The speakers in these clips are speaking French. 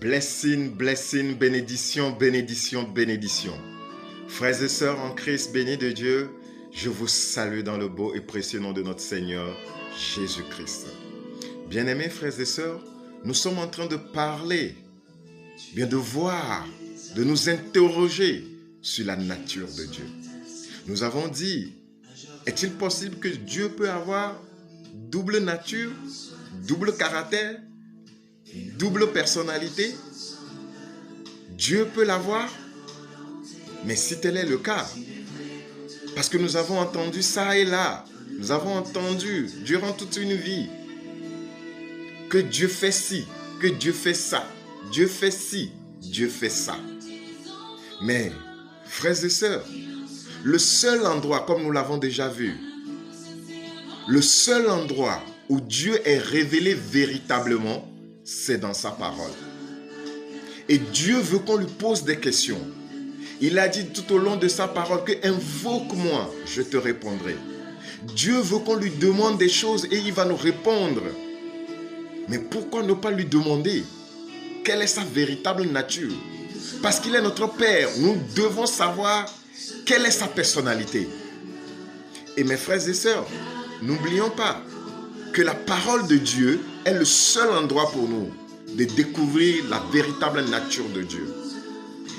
Blessing, blessing, bénédiction, bénédiction, bénédiction. Frères et sœurs en Christ, bénis de Dieu, je vous salue dans le beau et précieux nom de notre Seigneur Jésus-Christ. Bien-aimés frères et sœurs, nous sommes en train de parler, bien de voir, de nous interroger sur la nature de Dieu. Nous avons dit, est-il possible que Dieu peut avoir double nature, double caractère, double personnalité? Dieu peut l'avoir? Mais si tel est le cas, parce que nous avons entendu ça et là, nous avons entendu durant toute une vie que Dieu fait ci, que Dieu fait ça, Dieu fait ci, Dieu fait ça. Mais, frères et sœurs, le seul endroit, comme nous l'avons déjà vu, le seul endroit où Dieu est révélé véritablement, c'est dans sa parole. Et Dieu veut qu'on lui pose des questions. Il a dit tout au long de sa parole que invoque-moi, je te répondrai. Dieu veut qu'on lui demande des choses et il va nous répondre. Mais pourquoi ne pas lui demander quelle est sa véritable nature? Parce qu'il est notre Père, nous devons savoir quelle est sa personnalité. Et mes frères et sœurs, n'oublions pas que la parole de Dieu est le seul endroit pour nous de découvrir la véritable nature de Dieu.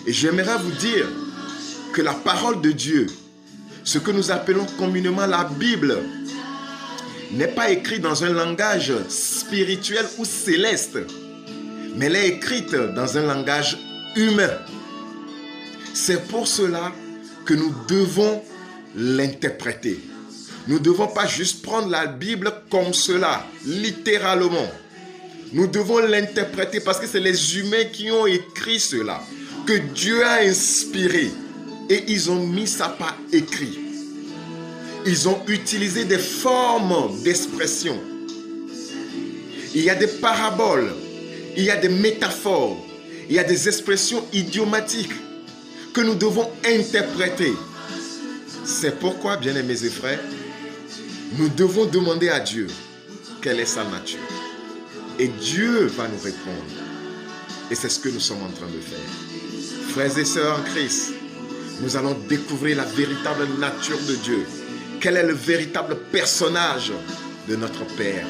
Et j'aimerais vous dire que la parole de Dieu, ce que nous appelons communément la Bible, n'est pas écrite dans un langage spirituel ou céleste, mais elle est écrite dans un langage humain. C'est pour cela que nous devons l'interpréter. Nous ne devons pas juste prendre la Bible comme cela, littéralement. Nous devons l'interpréter parce que c'est les humains qui ont écrit cela, que Dieu a inspiré et ils ont mis ça par écrit. Ils ont utilisé des formes d'expression. Il y a des paraboles, il y a des métaphores, il y a des expressions idiomatiques que nous devons interpréter. C'est pourquoi, bien-aimés et frères, nous devons demander à Dieu quelle est sa nature. Et Dieu va nous répondre. Et c'est ce que nous sommes en train de faire. Frères et sœurs en Christ, nous allons découvrir la véritable nature de Dieu. Quel est le véritable personnage de notre Père?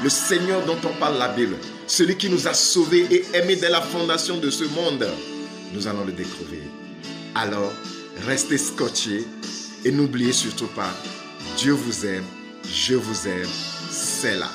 Le Seigneur dont on parle la Bible. Celui qui nous a sauvés et aimés dès la fondation de ce monde. Nous allons le découvrir. Alors, restez scotchés et n'oubliez surtout pas, Dieu vous aime, je vous aime, c'est là.